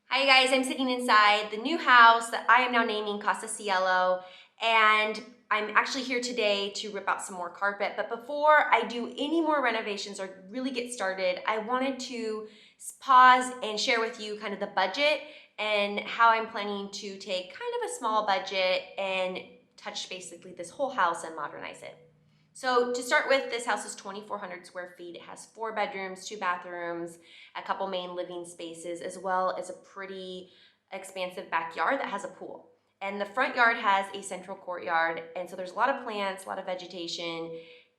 Hi guys, I'm sitting inside the new house that I am now naming Casa Cielo, and I'm actually here today to rip out some more carpet. But before I do any more renovations or really get started, I wanted to pause and share with you kind of the budget and how I'm planning to take kind of a small budget and touch basically this whole house and modernize it. So to start with, this house is 2,400 square feet. It has 4 bedrooms, 2 bathrooms, a couple main living spaces, as well as a pretty expansive backyard that has a pool. And the front yard has a central courtyard, and so there's a lot of plants, a lot of vegetation,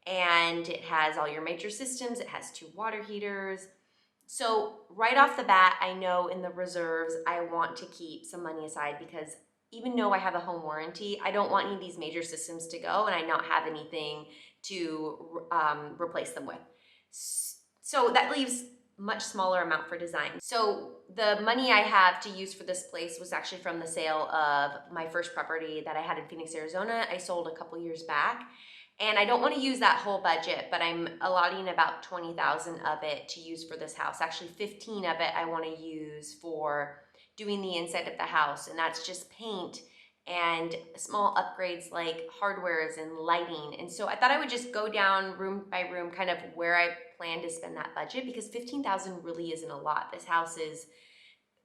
and it has all your major systems. It has 2 water heaters. So right off the bat, I know in the reserves, I want to keep some money aside because even though I have a home warranty, I don't want any of these major systems to go and I not have anything to replace them with. So that leaves much smaller amount for design. So the money I have to use for this place was actually from the sale of my first property that I had in Phoenix, Arizona. I sold a couple years back. And I don't want to use that whole budget, but I'm allotting about 20,000 of it to use for this house. Actually, 15 of it I want to use for doing the inside of the house, and that's just paint and small upgrades like hardwares and lighting. And so I thought I would just go down room by room kind of where I plan to spend that budget, because 15,000 really isn't a lot. This house is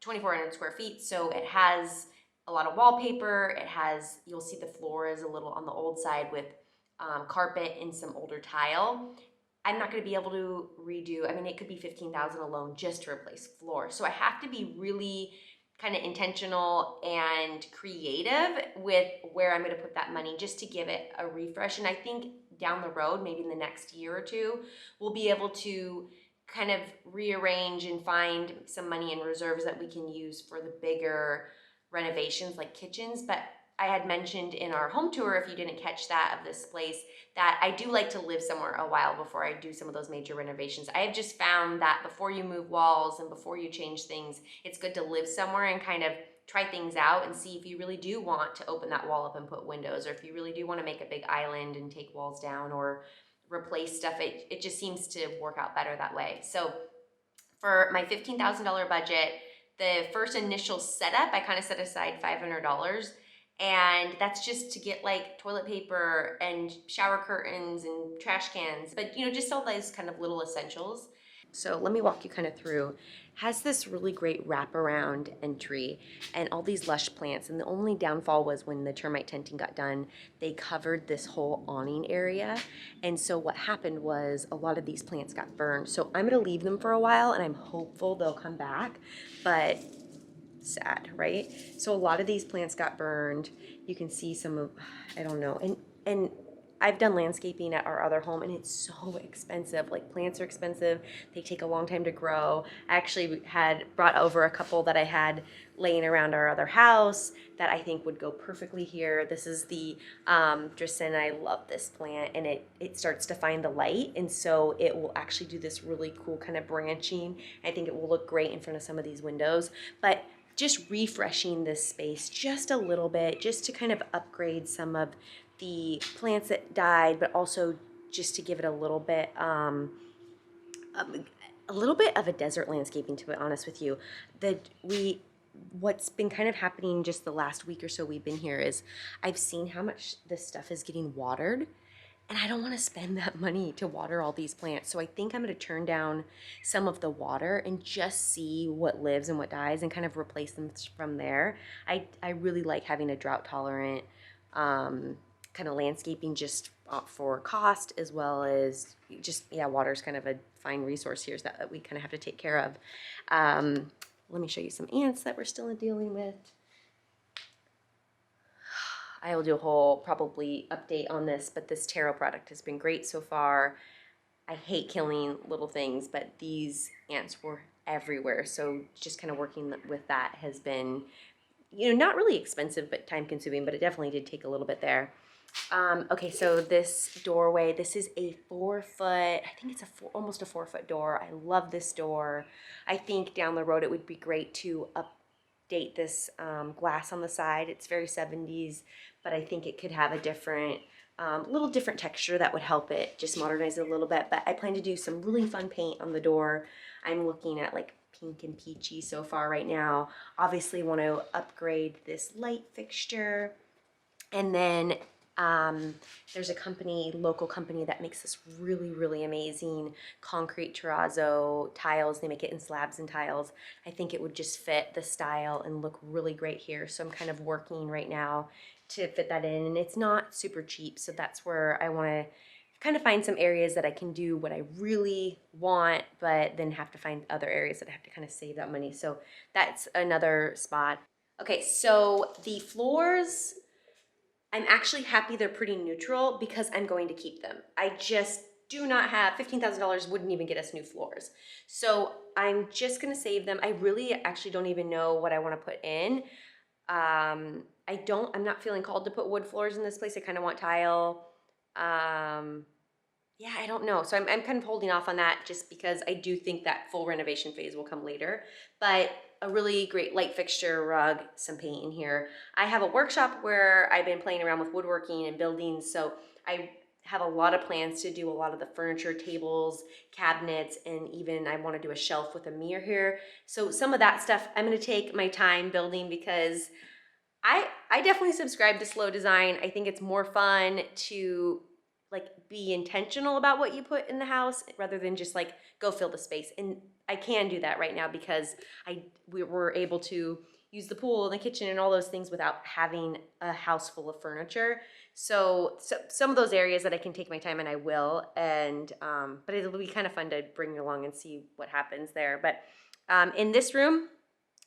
2,400 square feet, so it has a lot of wallpaper. It has, you'll see the floor is a little on the old side with carpet and some older tile. I'm not going to be able to redo, I mean, it could be 15,000 alone just to replace floor. So I have to be really kind of intentional and creative with where I'm going to put that money just to give it a refresh. And I think down the road, maybe in the next year or two, we'll be able to kind of rearrange and find some money in reserves that we can use for the bigger renovations like kitchens. But I had mentioned in our home tour, if you didn't catch that, of this place, that I do like to live somewhere a while before I do some of those major renovations. I have just found that before you move walls and before you change things, it's good to live somewhere and kind of try things out and see if you really do want to open that wall up and put windows, or if you really do want to make a big island and take walls down or replace stuff. It just seems to work out better that way. So for my $15,000 budget, the first initial setup, I kind of set aside $500. And that's just to get like toilet paper and shower curtains and trash cans, but just all those kind of little essentials. So let me walk you kind of through. Has this really great wraparound entry and all these lush plants. And the only downfall was when the termite tenting got done, they covered this whole awning area. And so what happened was a lot of these plants got burned. So I'm gonna leave them for a while and I'm hopeful they'll come back, but sad, right? So a lot of these plants got burned. You can see some of, I don't know. And I've done landscaping at our other home and it's so expensive. Like, plants are expensive. They take a long time to grow. I actually had brought over a couple that I had laying around our other house that I think would go perfectly here. This is the Dracaena. I love this plant, and it starts to find the light, and so it will actually do this really cool kind of branching. I think it will look great in front of some of these windows. But just refreshing this space just a little bit, just to kind of upgrade some of the plants that died, but also just to give it a little bit of a desert landscaping, to be honest with you. What's been kind of happening just the last week or so we've been here is I've seen how much this stuff is getting watered, and I don't want to spend that money to water all these plants. So I think I'm going to turn down some of the water and just see what lives and what dies and kind of replace them from there. I really like having a drought tolerant kind of landscaping, just for cost, as well as just, yeah, water's kind of a fine resource here that we kind of have to take care of. Let me show you some ants that we're still dealing with. I will do a whole probably update on this, but this taro product has been great so far. I hate killing little things, but these ants were everywhere. So just kind of working with that has been, not really expensive, but time consuming, but it definitely did take a little bit there. Okay, so this doorway, this is a 4-foot, I think it's almost a 4-foot door. I love this door. I think down the road it would be great to update this glass on the side. It's very 70s, but I think it could have a different, little different texture that would help it just modernize it a little bit. But I plan to do some really fun paint on the door. I'm looking at like pink and peachy so far right now. Obviously want to upgrade this light fixture. And then there's a company, local company, that makes this really, really amazing concrete terrazzo tiles. They make it in slabs and tiles. I think it would just fit the style and look really great here. So I'm kind of working right now to fit that in, and it's not super cheap. So that's where I want to kind of find some areas that I can do what I really want, but then have to find other areas that I have to kind of save that money. So that's another spot. Okay, so the floors, I'm actually happy they're pretty neutral because I'm going to keep them. I just do not have, $15,000 wouldn't even get us new floors. So I'm just gonna save them. I really actually don't even know what I wanna put in. I'm not feeling called to put wood floors in this place. I kind of want tile. Yeah, I don't know. So I'm kind of holding off on that just because I do think that full renovation phase will come later. But a really great light fixture, rug, some paint in here. I have a workshop where I've been playing around with woodworking and buildings, so I have a lot of plans to do a lot of the furniture, tables, cabinets, and even I want to do a shelf with a mirror here. So some of that stuff I'm going to take my time building because I definitely subscribe to slow design. I think it's more fun to like be intentional about what you put in the house rather than just like go fill the space. And I can do that right now because we were able to use the pool and the kitchen and all those things without having a house full of furniture. So some of those areas that I can take my time, and I will, and but it'll be kind of fun to bring you along and see what happens there. But in this room,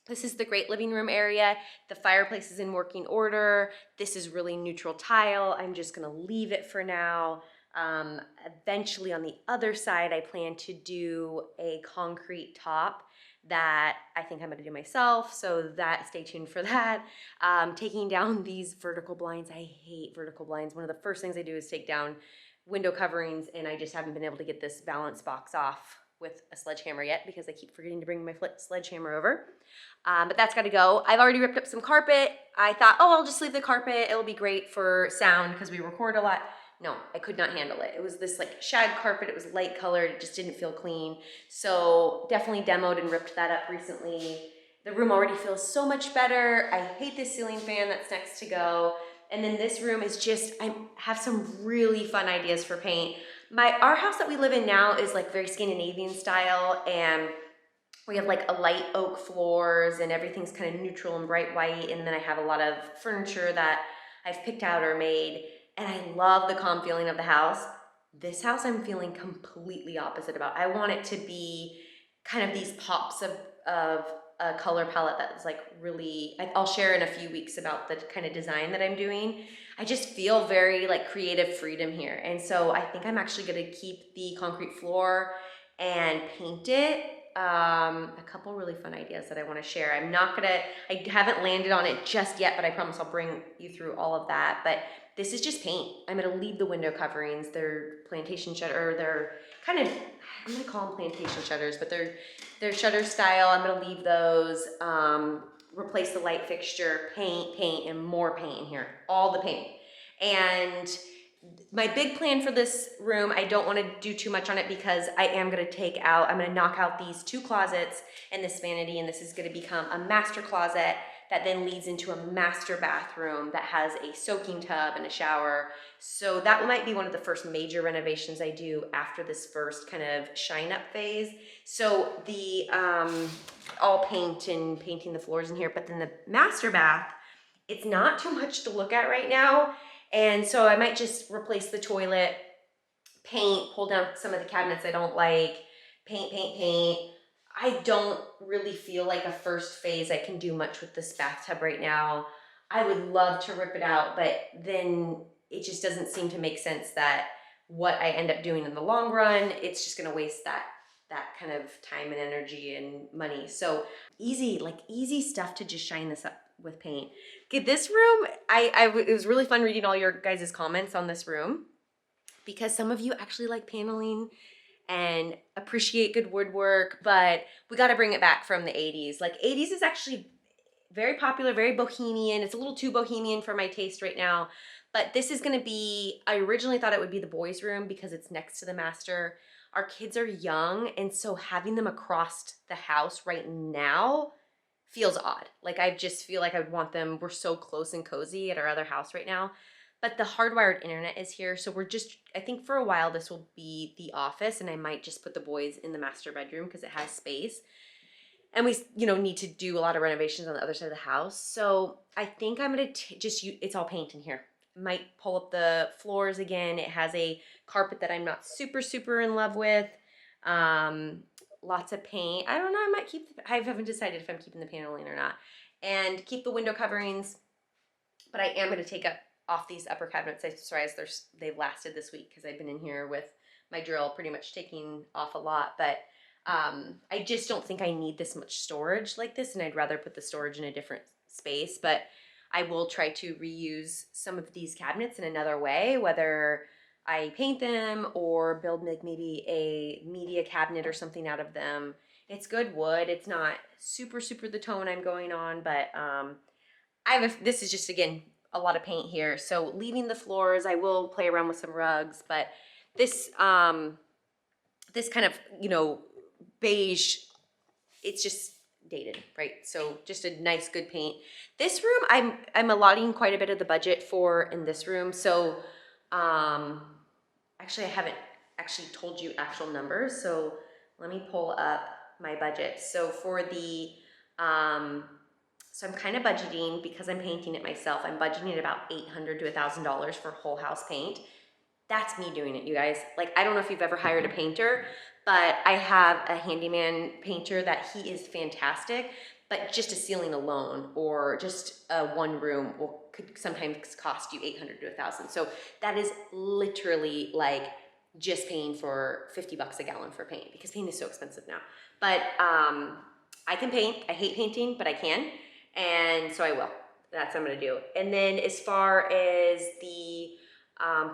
this is the great living room area. The fireplace is in working order. This is really neutral tile. I'm just gonna leave it for now. Eventually on the other side, I plan to do a concrete top that I think I'm gonna do myself. So stay tuned for that. Taking down these vertical blinds. I hate vertical blinds. One of the first things I do is take down window coverings, and I just haven't been able to get this balance box off with a sledgehammer yet because I keep forgetting to bring my sledgehammer over. But that's got to go. I've already ripped up some carpet. I thought, oh, I'll just leave the carpet. It'll be great for sound because we record a lot. No, I could not handle it. It was this like shag carpet. It was light colored. It just didn't feel clean. So definitely demoed and ripped that up recently. The room already feels so much better. I hate this ceiling fan that's next to go. And then this room is just, I have some really fun ideas for paint. Our house that we live in now is like very Scandinavian style, and we have like a light oak floors and everything's kind of neutral and bright white. And then I have a lot of furniture that I've picked out or made, and I love the calm feeling of the house. This house I'm feeling completely opposite about. I want it to be kind of these pops of a color palette that's like really, I'll share in a few weeks about the kind of design that I'm doing. I just feel very like creative freedom here. And so I think I'm actually gonna keep the concrete floor and paint it. A couple really fun ideas that I want to share. I haven't landed on it just yet, but I promise I'll bring you through all of that. But this is just paint. I'm going to leave the window coverings. They're plantation shutter, they're kind of, I'm going to call them plantation shutters, but they're shutter style. I'm going to leave those, replace the light fixture, paint, and more paint in here, all the paint. And my big plan for this room, I don't want to do too much on it because I am going to I'm going to knock out these two closets and this vanity, and this is going to become a master closet that then leads into a master bathroom that has a soaking tub and a shower. So that might be one of the first major renovations I do after this first kind of shine up phase. So the all paint and painting the floors in here, but then the master bath, it's not too much to look at right now. And so I might just replace the toilet, paint, pull down some of the cabinets I don't like, paint. I don't really feel like a first phase I can do much with this bathtub right now. I would love to rip it out, but then it just doesn't seem to make sense that what I end up doing in the long run, it's just gonna waste that kind of time and energy and money. So easy stuff to just shine this up with paint. Okay, this room, it was really fun reading all your guys' comments on this room because some of you actually like paneling and appreciate good woodwork, but we got to bring it back from the 80s. Like 80s is actually very popular, very bohemian. It's a little too bohemian for my taste right now, but this is going to be, I originally thought it would be the boys' room because it's next to the master. our kids are young, and so having them across the house right now feels odd. Like I just feel like I would want them, we're so close and cozy at our other house right now. But the hardwired internet is here, so I think for a while this will be the office, and I might just put the boys in the master bedroom because it has space. And we, need to do a lot of renovations on the other side of the house. So I think I'm gonna just use, it's all paint in here. Might pull up the floors again. It has a carpet that I'm not super in love with. Lots of paint. I don't know, I haven't decided if I'm keeping the paneling or not. And keep the window coverings, but I am gonna take off these upper cabinets. They've lasted this week because I've been in here with my drill pretty much taking off a lot, but I just don't think I need this much storage like this, and I'd rather put the storage in a different space. But I will try to reuse some of these cabinets in another way, whether I paint them or build maybe a media cabinet or something out of them. It's good wood. It's not super the tone I'm going on, but this is just, again, a lot of paint here. So leaving the floors, I will play around with some rugs, but this this kind of, beige, it's just dated, right? So just a nice, good paint. This room, I'm allotting quite a bit of the budget for in this room. So actually I haven't actually told you actual numbers. So let me pull up my budget. So for the, so I'm kind of budgeting, because I'm painting it myself, I'm budgeting about $800 to $1,000 for whole house paint. That's me doing it, you guys. Like, I don't know if you've ever hired a painter, but I have a handyman painter that he is fantastic, but just a ceiling alone or just a one room could sometimes cost you $800 to $1,000. So that is literally like just paying for 50 bucks a gallon for paint, because paint is so expensive now. But I can paint. I hate painting, but I can. And so I will. That's what I'm gonna do. And then as far as the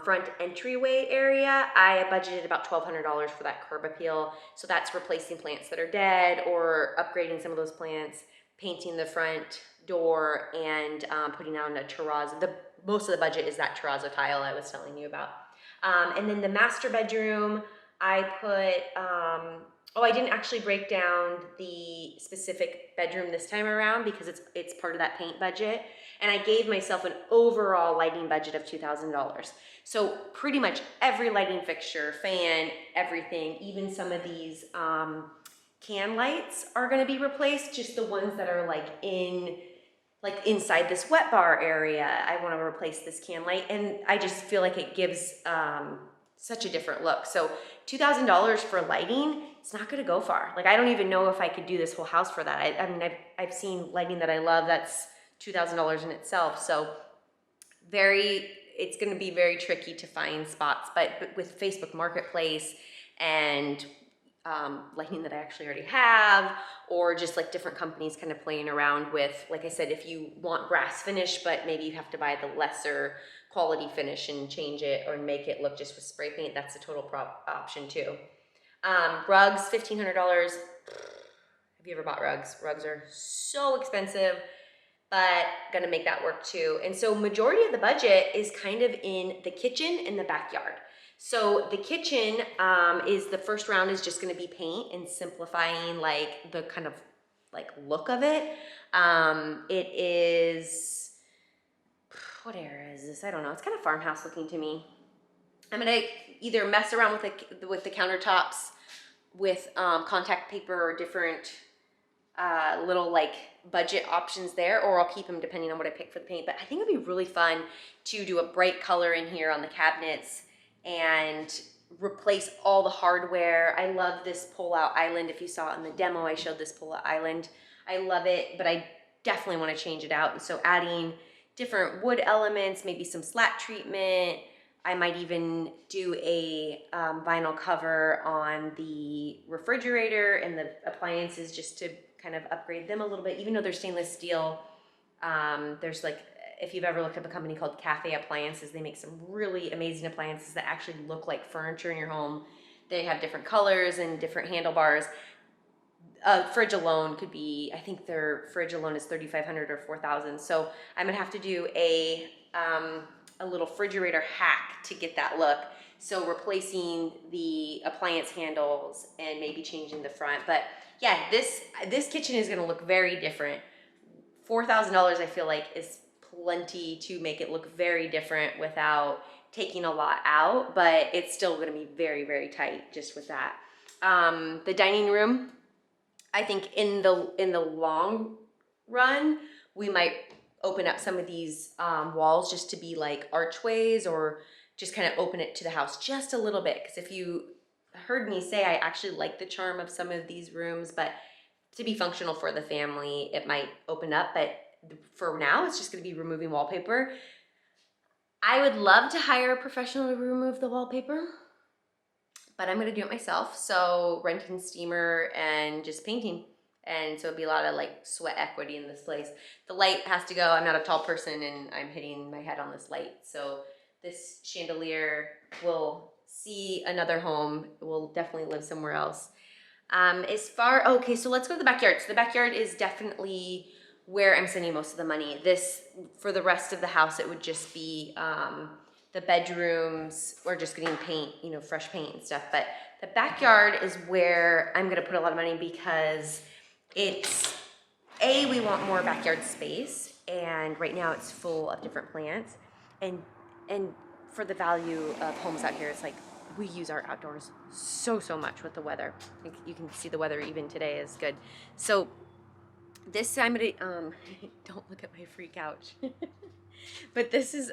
front entryway area, I budgeted about $1,200 for that curb appeal. So that's replacing plants that are dead or upgrading some of those plants, painting the front door, and putting on a terrazzo. Most of the budget is that terrazzo tile I was telling you about. And then the master bedroom, I put, I didn't actually break down the specific bedroom this time around because it's part of that paint budget. And I gave myself an overall lighting budget of $2,000. So pretty much every lighting fixture, fan, everything, even some of these can lights are gonna be replaced, just the ones that are inside this wet bar area. I wanna replace this can light, and I just feel like it gives such a different look. So $2,000 for lighting, it's not gonna go far. Like, I don't even know if I could do this whole house for that. I mean, I've seen lighting that I love that's $2,000 in itself. So it's gonna be very tricky to find spots, but with Facebook Marketplace and lighting that I actually already have, or just like different companies kind of playing around with, like I said, if you want brass finish, but maybe you have to buy the lesser quality finish and change it or make it look just with spray paint, that's a total option too. Rugs, $1,500. Have you ever bought rugs? Rugs are so expensive, but gonna make that work too. And so majority of the budget is kind of in the kitchen and the backyard. So the kitchen is the first round is just gonna be paint and simplifying like the kind of like look of it. It is, what area is this? I don't know. It's kind of farmhouse looking to me. I'm gonna either mess around with the countertops with contact paper or different little like budget options there, or I'll keep them depending on what I pick for the paint. But I think it'd be really fun to do a bright color in here on the cabinets and replace all the hardware. I love this pull-out island. If you saw it in the demo, I showed this pull-out island. I love it, but I definitely want to change it out. And so adding different wood elements, maybe some slat treatment. I might even do a vinyl cover on the refrigerator and the appliances just to kind of upgrade them a little bit. Even though they're stainless steel, there's like, if you've ever looked up a company called Cafe Appliances, they make some really amazing appliances that actually look like furniture in your home. They have different colors and different handlebars. Fridge alone could be, I think their fridge alone is $3,500 or $4,000. So I'm gonna have to do a little refrigerator hack to get that look. So replacing the appliance handles and maybe changing the front. But yeah, this kitchen is gonna look very different. $4,000 I feel like is plenty to make it look very different without taking a lot out, but it's still gonna be very, very tight just with that. The dining room, I think in the long run, we might open up some of these walls just to be like archways, or just kind of open it to the house just a little bit. Because if you heard me say, I actually like the charm of some of these rooms, but to be functional for the family, it might open up. But for now, it's just gonna be removing wallpaper. I would love to hire a professional to remove the wallpaper, but I'm gonna do it myself. So renting steamer and just painting. And so it'd be a lot of like sweat equity in this place. The light has to go. I'm not a tall person and I'm hitting my head on this light. So this chandelier will see another home. It will definitely live somewhere else. Okay, so let's go to the backyard. So the backyard is definitely where I'm spending most of the money. This, for the rest of the house, it would just be the bedrooms, or just getting paint, you know, fresh paint and stuff. But the backyard is where I'm gonna put a lot of money, because it's, we want more backyard space, and right now it's full of different plants. And for the value of homes out here, it's like, we use our outdoors so much with the weather. You can see the weather even today is good. So this, I'm gonna, don't look at my free couch. But this is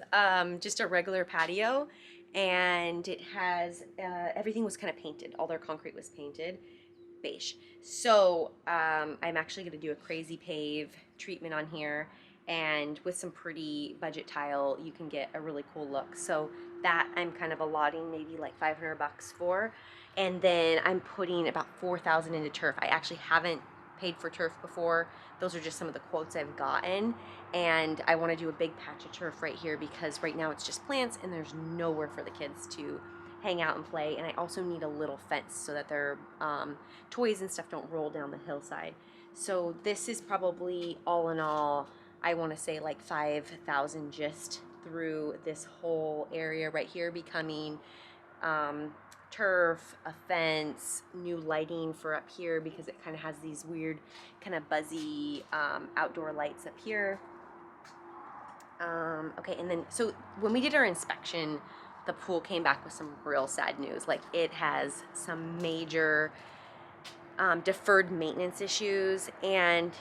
just a regular patio, and it has, everything was kind of painted. All their concrete was painted beige. So I'm actually gonna do a crazy pave treatment on here, and with some pretty budget tile, you can get a really cool look. So that I'm kind of allotting maybe like 500 bucks for. And then I'm putting about 4,000 into turf. I actually haven't paid for turf before. Those are just some of the quotes I've gotten. And I wanna do a big patch of turf right here, because right now it's just plants and there's nowhere for the kids to hang out and play. And I also need a little fence so that their toys and stuff don't roll down the hillside. So this is probably, all in all, I want to say like 5,000 just through this whole area right here, becoming turf, a fence, new lighting for up here, because it kind of has these weird kind of buzzy outdoor lights up here. Okay, and then so when we did our inspection, the pool came back with some real sad news. Like, it has some major deferred maintenance issues. And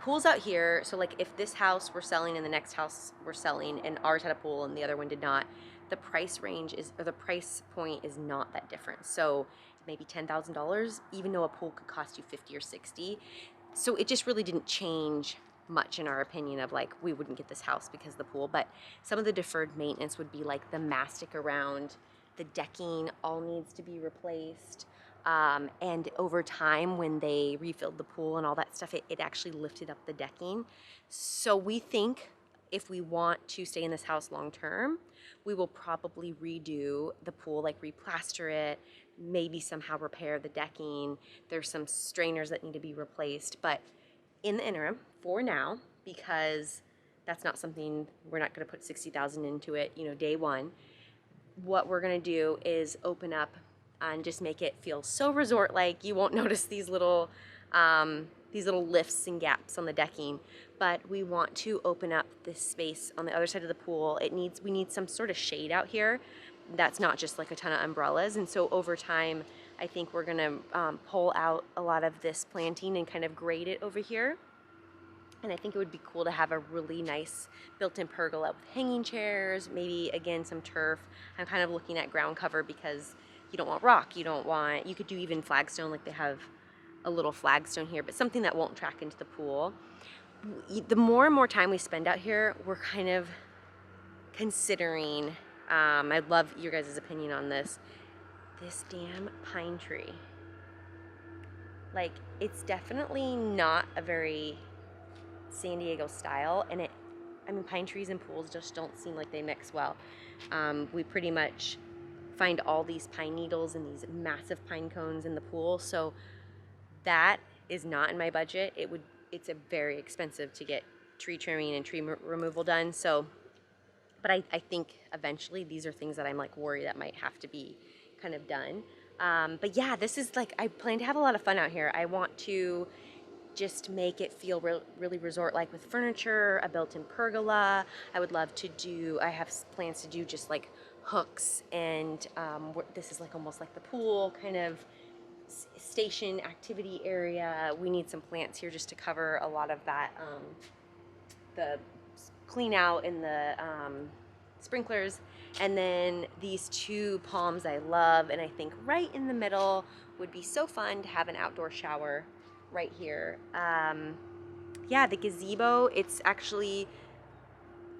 pools out here, so like if this house we're selling and the next house we're selling, and ours had a pool and the other one did not, the price range is, or the price point is not that different. So maybe $10,000, even though a pool could cost you 50 or 60. So it just really didn't change much in our opinion of like, we wouldn't get this house because of the pool. But some of the deferred maintenance would be like the mastic around the decking all needs to be replaced. And over time, when they refilled the pool and all that stuff, it actually lifted up the decking. So we think if we want to stay in this house long term, we will probably redo the pool, like replaster it, maybe somehow repair the decking. There's some strainers that need to be replaced. But in the interim, for now, because that's not something, we're not going to put 60,000 into it, you know, day one. What we're going to do is open up and just make it feel so resort-like. You won't notice these little lifts and gaps on the decking, but we want to open up this space on the other side of the pool. We need some sort of shade out here. That's not just like a ton of umbrellas. And so over time, I think we're gonna pull out a lot of this planting and kind of grade it over here. And I think it would be cool to have a really nice built-in pergola with hanging chairs, maybe again some turf. I'm kind of looking at ground cover because you don't want rock, you could do even flagstone, like they have a little flagstone here, but something that won't track into the pool. The more and more time we spend out here, we're kind of considering, I'd love your guys' opinion on this damn pine tree. Like, it's definitely not a very San Diego style, and pine trees and pools just don't seem like they mix well. We pretty much find all these pine needles and these massive pine cones in the pool, so that is not in my budget. It's a very expensive to get tree trimming and tree removal done. So But I think eventually these are things that I'm like worried that might have to be kind of done. But yeah, this is like, I plan to have a lot of fun out here. I want to just make it feel really resort-like with furniture, a built-in pergola. I would love to do, I have plans to do just like hooks, and this is like almost like the pool kind of station activity area. We need some plants here just to cover a lot of that, the clean out and the sprinklers. And then these two palms I love, and I think right in the middle would be so fun to have an outdoor shower right here. Yeah, the gazebo, it's actually,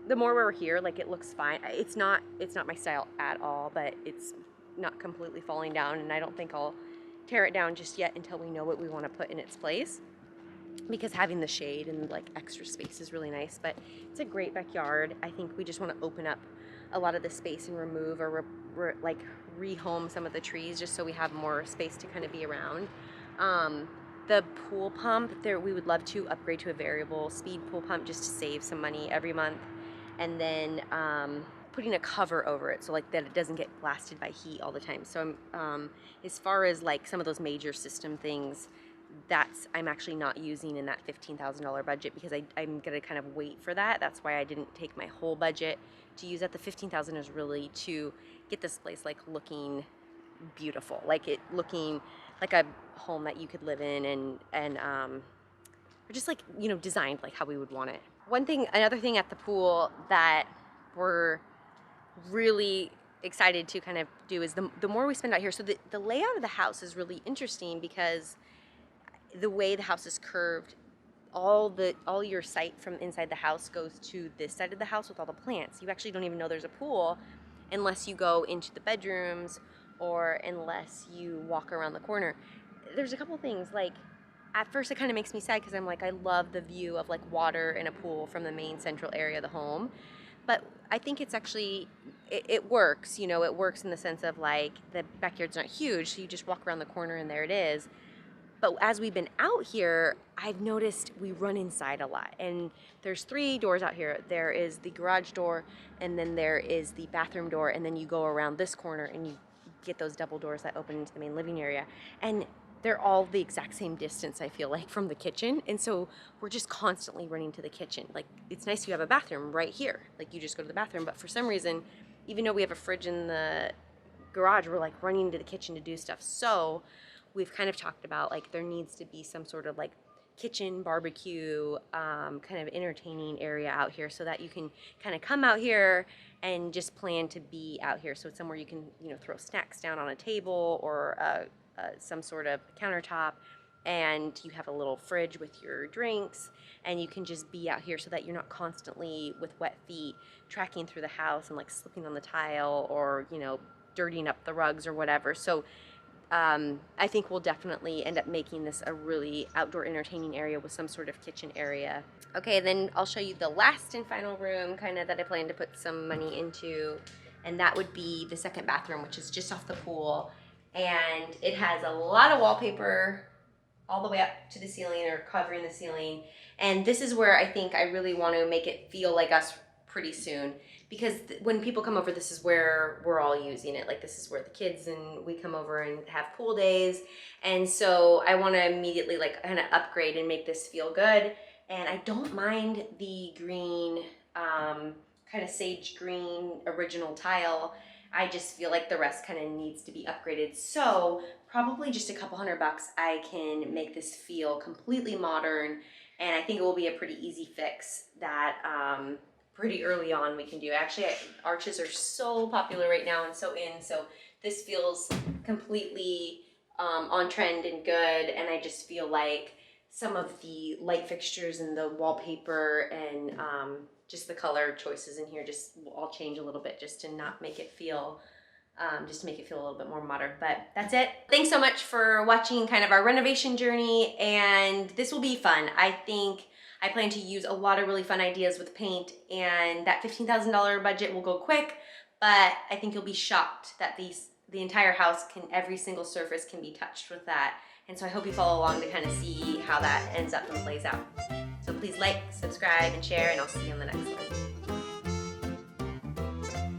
the more we're here, like it looks fine. It's not my style at all, but it's not completely falling down, and I don't think I'll tear it down just yet until we know what we want to put in its place, because having the shade and like extra space is really nice. But it's a great backyard. I think we just want to open up a lot of the space and remove or like rehome some of the trees just so we have more space to kind of be around. The pool pump there, we would love to upgrade to a variable speed pool pump just to save some money every month. And then putting a cover over it so like that it doesn't get blasted by heat all the time. So as far as like some of those major system things, I'm actually not using in that $15,000 budget, because I'm gonna kind of wait for that. That's why I didn't take my whole budget to use that. The $15,000 is really to get this place like looking beautiful, like it looking like a home that you could live in, and or just like, you know, designed like how we would want it. Another thing at the pool that we're really excited to kind of do is the more we spend out here. So the layout of the house is really interesting, because the way the house is curved, all your sight from inside the house goes to this side of the house with all the plants. You actually don't even know there's a pool unless you go into the bedrooms or unless you walk around the corner. There's a couple things, like at first it kind of makes me sad because I'm like, I love the view of like water and a pool from the main central area of the home. But I think it's actually, it works, you know, it works in the sense of like the backyard's not huge, so you just walk around the corner and there it is. But as we've been out here, I've noticed we run inside a lot. And there's 3 doors out here. There is the garage door, and then there is the bathroom door, and then you go around this corner and you get those double doors that open into the main living area. And they're all the exact same distance, I feel like, from the kitchen. And so we're just constantly running to the kitchen. Like, it's nice you have a bathroom right here. Like, you just go to the bathroom. But for some reason, even though we have a fridge in the garage, we're like running to the kitchen to do stuff. So we've kind of talked about like there needs to be some sort of like kitchen barbecue kind of entertaining area out here, so that you can kind of come out here and just plan to be out here. So it's somewhere you can, you know, throw snacks down on a table or some sort of countertop, and you have a little fridge with your drinks, and you can just be out here so that you're not constantly with wet feet tracking through the house and like slipping on the tile or, you know, dirtying up the rugs or whatever. So I think we'll definitely end up making this a really outdoor entertaining area with some sort of kitchen area. Okay, then I'll show you the last and final room kind of that I plan to put some money into, and that would be the second bathroom, which is just off the pool. And it has a lot of wallpaper all the way up to the ceiling or covering the ceiling. And this is where I think I really want to make it feel like us pretty soon, because when people come over, this is where we're all using it. Like, this is where the kids and we come over and have pool days. And so I want to immediately like kind of upgrade and make this feel good. And I don't mind the green, kind of sage green original tile. I just feel like the rest kind of needs to be upgraded. So probably just a couple $100, I can make this feel completely modern. And I think it will be a pretty easy fix that pretty early on we can do. Actually, arches are so popular right now and so in, so this feels completely on trend and good. And I just feel like some of the light fixtures and the wallpaper and just the color choices in here just will all change a little bit, just to not make it feel just to make it feel a little bit more modern. But that's it. Thanks so much for watching kind of our renovation journey, and this will be fun. I think I plan to use a lot of really fun ideas with paint, and that $15,000 budget will go quick, but I think you'll be shocked that the entire house every single surface can be touched with that. And so I hope you follow along to kind of see how that ends up and plays out. So please like, subscribe, and share, and I'll see you on the next one.